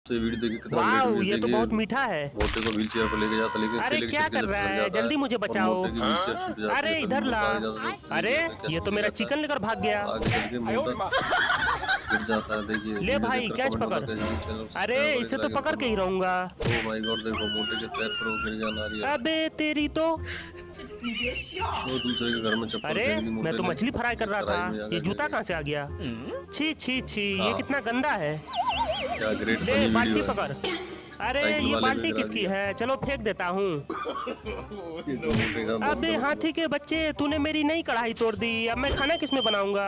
से वीडियो देखिए कितना वाह, लेट ये तो बहुत मीठा है। मोटे को व्हील चेयर पर लेके जाता लेकिन अरे क्या कर रहा है, जल्दी मुझे बचाओ। मोटे की व्हील चेयर छूट जाती अरे है इधर ला। अरे ये तो मेरा चिकन लेकर भाग गया। आगे चल के मोटा गिर जाता है। देखिए ले भाई कैच पकड़। अरे इसे तो पकड़ के ही रहूंगा। ओ माय गॉड, देखो मोटे के पैर पर वो गिर गया नारियल। अबे तेरी तो। वो दूसरे के घर में चप्पल अरे फेंक दी मोटे मैं तो ने। मछली फ्राई कर रहा कढ़ाई में था, आकर ये जूता गिर कहाँ से आ गया? छी छी छी, ये हाँ। कितना गंदा है। गया। क्या ग्रेट ले फनी बाल्टी वीडियो है। पकड़। अरे साइकिल ये वाले बाल्टी ने गिरा किसकी दिया। है, चलो फेंक देता हूँ। ये तो मोटे का बहुत अबे बड़ा हाथी के बच्चे, तूने मेरी नई कढ़ाई तोड़ दी, अब मैं खाना किसमें बनाऊंगा?